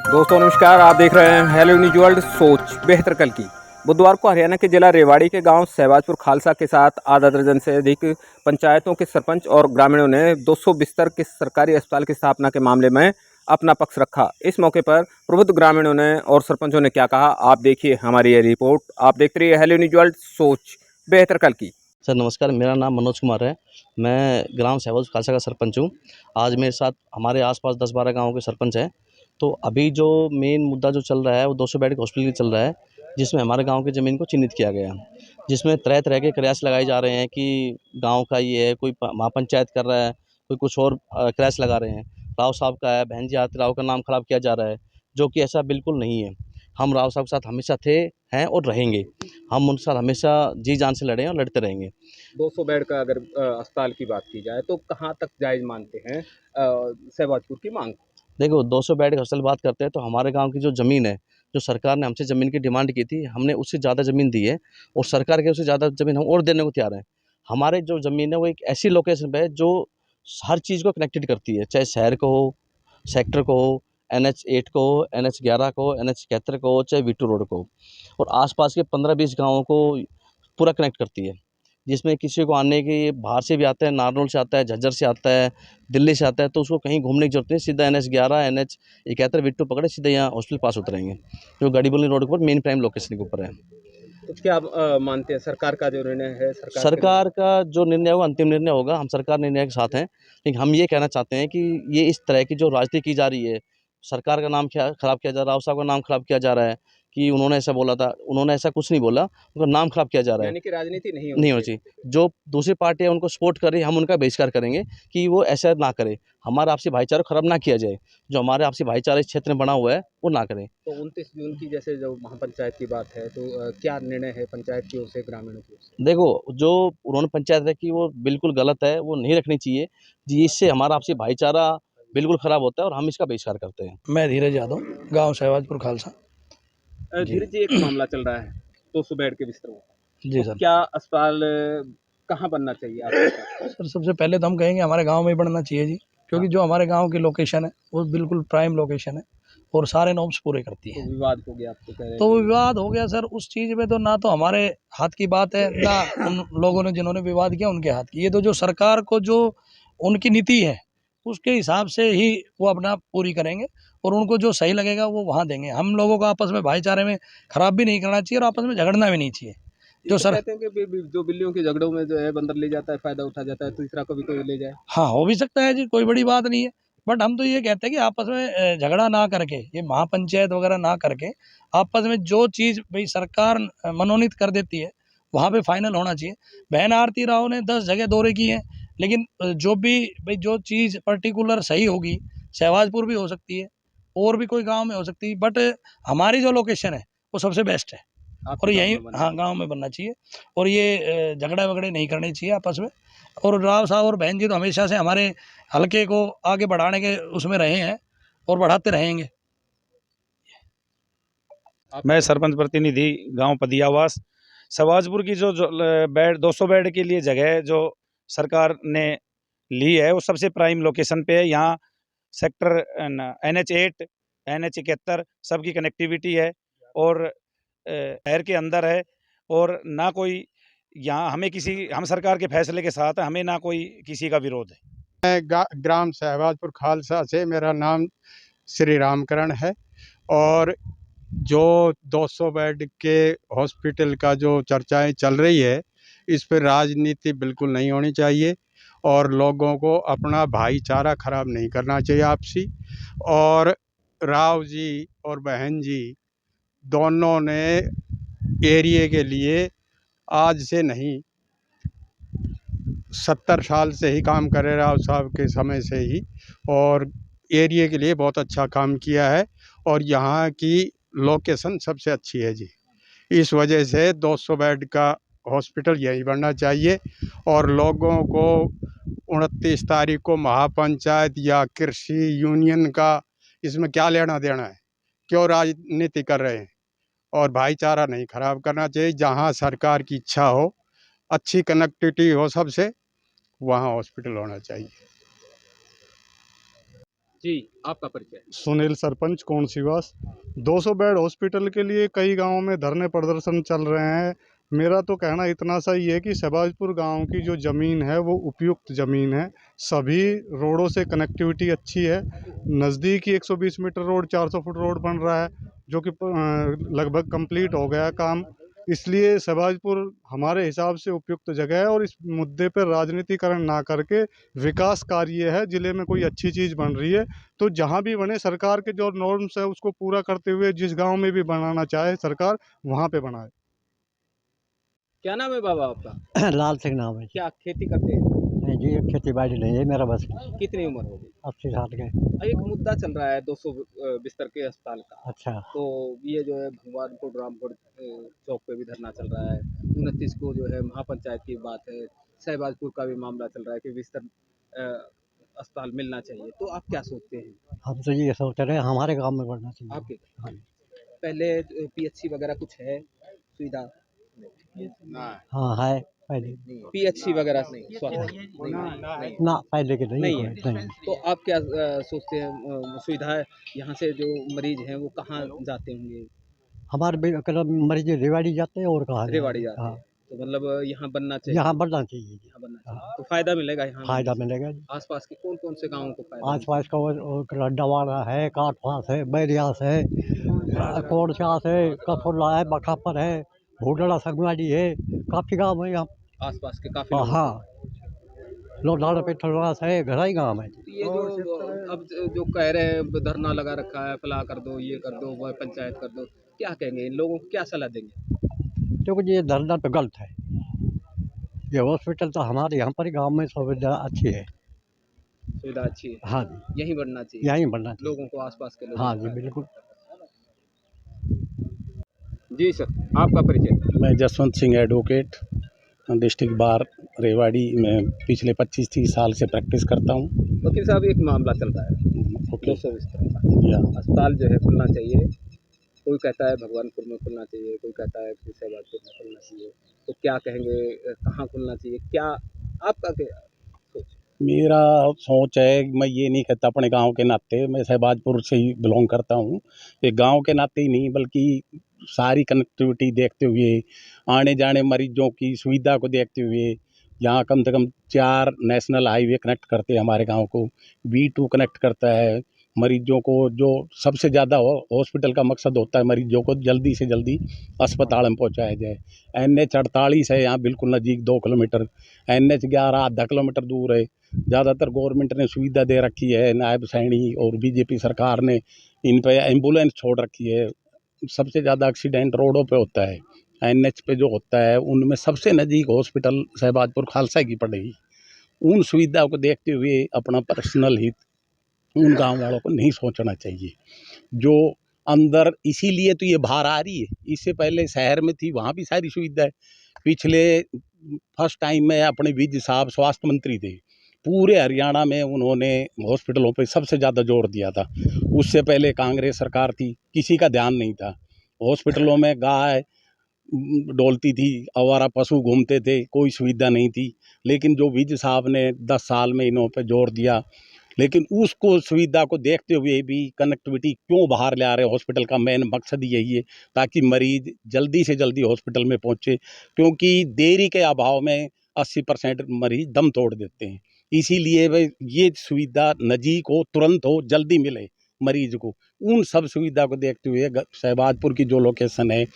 दोस्तों नमस्कार, आप देख रहे हैं हेलो न्यूज वर्ल्ड सोच बेहतर कल की। बुधवार को हरियाणा के जिला रेवाड़ी के गांव सहबाजपुर खालसा के साथ आधा दर्जन से अधिक पंचायतों के सरपंच और ग्रामीणों ने 200 बिस्तर के सरकारी अस्पताल की स्थापना के मामले में अपना पक्ष रखा। इस मौके पर प्रबुद्ध ग्रामीणों ने और सरपंचों ने क्या कहा, आप देखिए हमारी ये रिपोर्ट। आप देखते रहिए हेलो न्यूज वर्ल्ड सोच बेहतर कल की। सर नमस्कार, मेरा नाम मनोज कुमार है। मैं ग्राम सहबाजपुर खालसा का सरपंच हूँ। आज मेरे साथ हमारे आसपास 10-12 गाँवों के सरपंच हैं। तो अभी जो मेन मुद्दा जो चल रहा है वो 200 बेड के हॉस्पिटल चल रहा है, जिसमें हमारे गांव की ज़मीन को चिन्हित किया गया, जिसमें तरह तरह के प्रयास लगाए जा रहे हैं कि गांव का ये है, कोई महापंचायत कर रहा है, कोई कुछ और प्रयास लगा रहे हैं। राव साहब का है, बहन जी आरती राव का नाम खराब किया जा रहा है, जो कि ऐसा बिल्कुल नहीं है। हम राव साहब के साथ हमेशा थे, हैं और रहेंगे। हम उनके साथ हमेशा जी जान से लड़े हैं और लड़ते रहेंगे। 200 बेड का अगर अस्पताल की बात की जाए तो कहाँ तक जायज़ मानते हैं सहबाजपुर की मांग? देखो 200 बेड की हॉस्टल बात करते हैं तो हमारे गांव की जो ज़मीन है, जो सरकार ने हमसे ज़मीन की डिमांड की थी, हमने उससे ज़्यादा ज़मीन दी है और सरकार के उससे ज़्यादा ज़मीन हम और देने को तैयार हैं। हमारे जो ज़मीन है वो एक ऐसी लोकेशन पे है जो हर चीज़ को कनेक्टेड करती है, चाहे शहर को हो, सेक्टर को हो, NH 8 को हो, NH 11 को हो, NH 71 को हो, चाहे वीटू रोड को हो, और आसपास के 15-20 गाँवों को पूरा कनेक्ट करती है। जिसमें किसी को आने की बाहर से भी आता है, नारनौल से आता है, झज्जर से आता है, दिल्ली से आता है, तो उसको कहीं घूमने की ज़रूरत नहीं, सीधा NH 11 NH 71 वीटू पकड़े सीधे यहाँ हॉस्पिटल पास उतरेंगे, जो गड़ीबोली रोड के ऊपर मेन प्राइम लोकेशन के ऊपर है। तो क्या आप मानते हैं सरकार का जो निर्णय है, सरकार के सरकार का जो निर्णय होगा अंतिम निर्णय होगा, हम सरकार निर्णय के साथ हैं। लेकिन हम ये कहना चाहते हैं कि ये इस तरह की जो राजनीति की जा रही है, सरकार का नाम खराब किया जा रहा है, राव साहब का नाम खराब किया जा रहा है कि उन्होंने ऐसा बोला था, उन्होंने ऐसा कुछ नहीं बोला, उनका नाम खराब किया जा रहा है। यानी कि राजनीति नहीं होनी नहीं होनी चाहिए। चाहिए। जो दूसरी पार्टी है उनको सपोर्ट कर रही है, हम उनका बहिष्कार करेंगे कि वो ऐसा ना करे, हमारा आपसी भाईचारा खराब ना किया जाए। जो हमारे आपसी भाईचारा इस क्षेत्र में बना हुआ है, वो ना करें। तो 29 जून की जैसे जो महापंचायत की बात है, तो क्या निर्णय है पंचायत की ओर से, ग्रामीणों की ओर से? देखो, जो उन्होंने पंचायत रखी वो बिल्कुल गलत है, वो नहीं रखनी चाहिए। जी, इससे हमारा आपसी भाईचारा बिल्कुल खराब होता है और हम इसका बहिष्कार करते हैं। मैं धीरज यादव, गांव सहबाजपुर खालसा। जी धीरज जी, एक मामला चल रहा है 200 बेड के बिस्तरों का। जी तो सर। क्या अस्पताल कहाँ बनना चाहिए आपके हिसाब से? सर सबसे पहले तो हम कहेंगे हमारे गांव में ही बनना चाहिए जी, क्योंकि हाँ, जो हमारे गांव की लोकेशन है वो बिल्कुल प्राइम लोकेशन है और सारे नॉर्म्स पूरे करती तो है। विवाद हो गया, आप तो कह रहे हैं तो वो कि विवाद हो गया सर, उस चीज़ में तो ना तो हमारे हाथ की बात है, ना उन लोगों ने जिन्होंने विवाद किया उनके हाथ की। ये तो जो सरकार को जो उनकी नीति है उसके हिसाब से ही वो अपना पूरी करेंगे और उनको जो सही लगेगा वो वहाँ देंगे। हम लोगों को आपस में भाईचारे में खराब भी नहीं करना चाहिए और आपस में झगड़ना भी नहीं चाहिए। ये जो तो सर कहते हैं कि जो बिल्लियों के झगड़ों में जो है बंदर ले जाता है, फायदा उठा जाता है, तीसरा कभी कोई ले जाए। हाँ, हो भी सकता है जी, कोई बड़ी बात नहीं है। बट हम तो ये कहते हैं कि आपस में झगड़ा ना करके, ये महापंचायत वगैरह ना करके, आपस में जो चीज़ भई सरकार मनोनीत कर देती है, वहाँ पे फाइनल होना चाहिए। बहन आरती राव ने 10 जगह दौरे किए हैं, लेकिन जो भी भई जो चीज़ पर्टिकुलर सही होगी, सहवाजपुर भी हो सकती है, और भी कोई गाँव में हो सकती है, बट हमारी जो लोकेशन है, वो सबसे बेस्ट है। और आपके गांव यही में बनना हाँ, चाहिए। गाँव में बनना चाहिए और ये झगड़ा-वगड़े नहीं करने चाहिए आपस में। और राव साहब और बहन जी तो हमेशा से हमारे हलके को आगे बढ़ाने के उसमें रहे हैं और बढ़ाते रहेंगे। मैं आपका सरपंच प्रतिनिधि गांव पदियावास सवाजपुर की जो बेड 200 बेड के लिए जगह जो सरकार ने ली है वो सबसे प्राइम लोकेशन पे है। यहाँ सेक्टर NH 8 NH 71 सबकी कनेक्टिविटी है और शहर के अंदर है और ना कोई यहाँ हमें किसी हम सरकार के फैसले के साथ हैं, हमें ना कोई किसी का विरोध है। ग्राम सहबाजपुर खालसा से मेरा नाम श्री रामकरण है और जो 200 बेड के हॉस्पिटल का जो चर्चाएं चल रही है इस पर राजनीति बिल्कुल नहीं होनी चाहिए और लोगों को अपना भाईचारा खराब नहीं करना चाहिए आपसी। और राव जी और बहन जी दोनों ने एरिया के लिए आज से नहीं 70 साल से ही काम कर रहे राव साहब के समय से ही और एरिया के लिए बहुत अच्छा काम किया है और यहाँ की लोकेशन सबसे अच्छी है जी। इस वजह से 200 बेड का हॉस्पिटल यहीं बनना चाहिए और लोगों को 29 तारीख को महापंचायत या कृषि यूनियन का इसमें क्या लेना देना है, क्यों राजनीति कर रहे हैं। और भाईचारा नहीं खराब करना चाहिए। जहाँ सरकार की इच्छा हो, अच्छी कनेक्टिविटी हो सबसे, वहाँ हॉस्पिटल होना चाहिए। जी, आपका परिचय। सुनील सरपंच कोणसीवास। 200 बेड हॉस्पिटल के लिए कई गांवों में धरने प्रदर्शन चल रहे हैं। मेरा तो कहना इतना सा ही है कि शहबाजपुर गांव की जो ज़मीन है वो उपयुक्त ज़मीन है। सभी रोडों से कनेक्टिविटी अच्छी है। नज़दीक ही 120 मीटर रोड, 400 फुट रोड बन रहा है, जो कि लगभग कंप्लीट हो गया काम। इसलिए शहबाजपुर हमारे हिसाब से उपयुक्त जगह है, और इस मुद्दे पर राजनीतिकरण ना करके विकास कार्य है। ज़िले में कोई अच्छी चीज़ बन रही है तो जहाँ भी बने, सरकार के जो नॉर्म्स है उसको पूरा करते हुए जिस गांव में भी बनाना चाहे सरकार, वहाँ पे बनाए। क्या नाम है बाबा आपका? लाल सिंह नाम है जी। क्या खेती करते हैं? नहीं जी, खेती बाड़ी नहीं है मेरा बस की। कितनी उम्र होगी? 80 साल के। एक मुद्दा चल रहा है 200 बिस्तर के अस्पताल का। अच्छा। तो ये जो है भगवानपुर रामपुर चौक पे भी धरना चल रहा है। 29 को जो है महापंचायत की बात है। शहबाजपुर का भी मामला चल रहा है कि बिस्तर अस्पताल मिलना चाहिए। तो आप क्या सोचते हैं? हम तो ये सोच रहे हैं हमारे गांव में बढ़ना चाहिए। आपके हाँ। पहले पीएचसी वगैरह कुछ है सुविधा? हाँ है पहले। पीएचसी वगैरह स्वास्थ्य ना पहले के नहीं नहीं है, है। नहीं। तो आप क्या सोचते हैं सुविधा है यहाँ से जो मरीज हैं वो कहाँ जाते होंगे? हमारे मरीज रेवाड़ी जाते हैं और कहाँ रेवाड़ी जाते हाँ, हैं। तो मतलब यहाँ बनना चाहिए। यहाँ बढ़ना चाहिए जी। यहाँ बनना चाहिए। तो फायदा मिलेगा यहाँ फायदा बनने से? मिलेगा जी। आसपास के कौन-कौन से गाँवों को फायदा आस पास का डवाड़ा है, काठफास है, बैरियास है, कोड़चास है, कसोला है, बखापर है, भूडड़ा संगवाड़ी है, काफ़ी गाँव है यहाँ। मिलेगा? आसपास के काफ़ी लोगों हाँ, लोधाड़ा पेट्रोलास है, घराई गाँव है। को। ये जो अब जो कह रहे हैं धरना लगा रखा है, फलाँ कर दो, ये कर दो, वो पंचायत कर दो। क्या कहेंगे? इन लोगों को क्या सलाह देंगे? क्योंकि ये धरना तो गलत है। ये हॉस्पिटल तो हमारे यहाँ पर ही गाँव में सुविधा अच्छी है। सुविधा अच्छी है। हाँ जी, यहीं बढ़ना चाहिए। यहीं बढ़ना चाहिए। लोगों को आसपास के लोगों हाँ को जी, फायदा। बिल्कुल। जी सर, आपका परिचय? मैं Jaswant Singh advocate, district bar Rewari में पिछले 25-30 साल से प्रैक्टिस करता हूँ। वकील साहब एक मामला चल रहा है ओके 200 बिस्तर का। या अस्पताल जो है खुलना चाहिए। कोई कहता है भगवानपुर में खुलना चाहिए, कोई कहता है कि शहबाजपुर में खुलना चाहिए। तो क्या कहेंगे कहाँ खुलना चाहिए? क्या आपका क्या सोच? मेरा सोच है, मैं ये नहीं कहता अपने गांव के नाते, मैं शहबाजपुर से ही बिलोंग करता हूँ। ये गांव के नाते ही नहीं बल्कि सारी कनेक्टिविटी देखते हुए, आने जाने मरीजों की सुविधा को देखते हुए, यहाँ कम से कम 4 नेशनल हाईवे कनेक्ट करते हैं हमारे गांव को, V2 कनेक्ट करता है मरीजों को। जो सबसे ज़्यादा हॉस्पिटल का मकसद होता है मरीजों को जल्दी से जल्दी अस्पताल में पहुंचाया जाए। NH 48 है यहाँ बिल्कुल नज़दीक 2 किलोमीटर, NH 11 आधा किलोमीटर दूर है। ज़्यादातर गवर्नमेंट ने सुविधा दे रखी है, नायब सैनी और बीजेपी सरकार ने इन पे एम्बुलेंस छोड़ रखी है। सबसे ज़्यादा एक्सीडेंट रोडों पे होता है, NH पे जो होता है उनमें सबसे नज़दीक हॉस्पिटल शहबाजपुर खालसा की पड़ेगी। उन सुविधा को देखते हुए अपना पर्सनल हित उन गाँव वालों को नहीं सोचना चाहिए। जो अंदर इसीलिए तो ये बाहर आ रही है, इससे पहले शहर में थी, वहाँ भी सारी सुविधा है। पिछले फर्स्ट टाइम में अपने विज साहब स्वास्थ्य मंत्री थे, पूरे हरियाणा में उन्होंने हॉस्पिटलों पे सबसे ज़्यादा जोर दिया था। उससे पहले कांग्रेस सरकार थी, किसी का ध्यान नहीं था। हॉस्पिटलों में गाय डोलती थी, आवारा पशु घूमते थे, कोई सुविधा नहीं थी। लेकिन जो विज साहब ने 10 साल में इन्हों पे जोर दिया, लेकिन उसको सुविधा को देखते हुए भी कनेक्टिविटी क्यों बाहर ले आ रहे हैं, हॉस्पिटल का मेन मकसद यही है ताकि मरीज जल्दी से जल्दी हॉस्पिटल में पहुंचे, क्योंकि देरी के अभाव में 80% मरीज दम तोड़ देते हैं। इसीलिए भाई ये सुविधा नज़दीक हो, तुरंत हो, जल्दी मिले मरीज को। उन सब सुविधा को देखते हुए शहबाजपुर की जो लोकेशन है,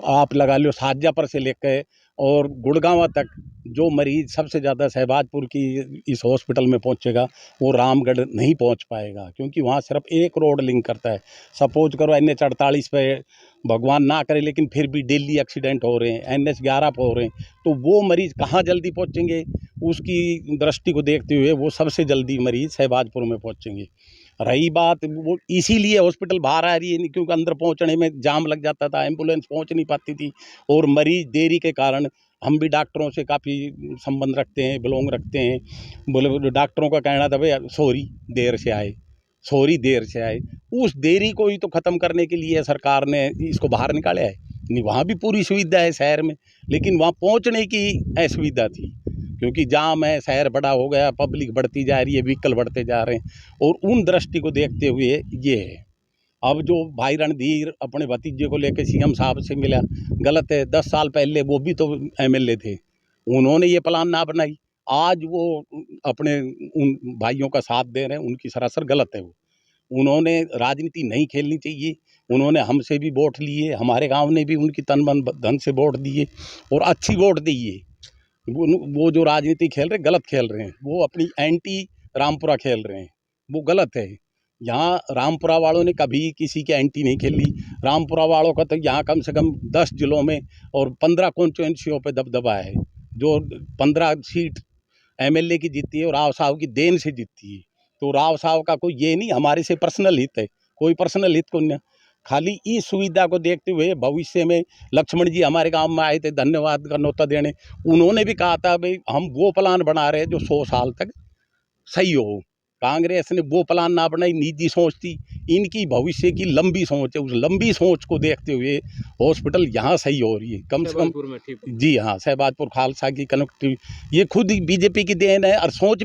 आप लगा लो शाहजहाँपुर से लेकर और गुड़गांव तक, जो मरीज़ सबसे ज़्यादा शहबाजपुर की इस हॉस्पिटल में पहुंचेगा वो रामगढ़ नहीं पहुंच पाएगा, क्योंकि वहाँ सिर्फ एक रोड लिंक करता है। सपोज करो NH 48 पे भगवान ना करे लेकिन फिर भी डेली एक्सीडेंट हो रहे हैं, NH 11 पे हो रहे हैं, तो वो मरीज़ कहाँ जल्दी पहुँचेंगे? उसकी दृष्टि को देखते हुए वो सबसे जल्दी मरीज़ शहबाजपुर में पहुँचेंगे। रही बात वो इसीलिए हॉस्पिटल बाहर आ रही है, क्योंकि अंदर पहुंचने में जाम लग जाता था, एम्बुलेंस पहुंच नहीं पाती थी, और मरीज देरी के कारण हम भी डॉक्टरों से काफ़ी संबंध रखते हैं, बिलोंग रखते हैं। बोले डॉक्टरों का कहना था भाई सॉरी देर से आए, सॉरी देर से आए। उस देरी को ही तो ख़त्म करने के लिए सरकार ने इसको बाहर निकाला है। नहीं, वहाँ भी पूरी सुविधा है शहर में, लेकिन वहाँ पहुँचने की असुविधा थी। क्योंकि जाम है, शहर बड़ा हो गया, पब्लिक बढ़ती जा रही है, व्हीकल बढ़ते जा रहे हैं, और उन दृष्टि को देखते हुए ये है। अब जो भाई रणधीर अपने भतीजे को लेकर सीएम साहब से मिला, गलत है। 10 साल पहले वो भी तो एमएलए थे, उन्होंने ये प्लान ना बनाई, आज वो अपने उन भाइयों का साथ दे रहे हैं, उनकी सरासर गलत है। वो उन्होंने राजनीति नहीं खेलनी चाहिए। उन्होंने हमसे भी वोट लिए, हमारे गांव ने भी उनकी तन मन धन से वोट दिए और अच्छी वोट दिए। वो जो राजनीति खेल रहे गलत खेल रहे हैं, वो अपनी एंटी रामपुरा खेल रहे हैं, वो गलत है। यहाँ रामपुरा वालों ने कभी किसी के एंटी नहीं खेली। रामपुरा वालों का तो यहाँ कम से कम 10 जिलों में और 15 कॉन्स्टिट्यूंसियों पे दबदबा है। जो 15 सीट एमएलए की जीती है और राव साहब की देन से जीती है। तो राव साहब का कोई ये नहीं हमारे से पर्सनल हित है, कोई पर्सनल हित को नहीं। खाली इस सुविधा को देखते हुए भविष्य में लक्ष्मण जी हमारे गांव में आए थे धन्यवाद का नोता देने, उन्होंने भी कहा था भाई हम वो प्लान बना रहे हैं जो 100 साल तक सही हो। कांग्रेस ने वो प्लान ना बनाई, निजी सोच थी। इनकी भविष्य की लंबी सोच है, उस लंबी सोच को देखते हुए हॉस्पिटल यहाँ सही हो रही है। कम से कम में ठीक जी हाँ, शहबाजपुर खालसा की कनेक्टिविटी ये खुद ही बीजेपी की देन है और सोच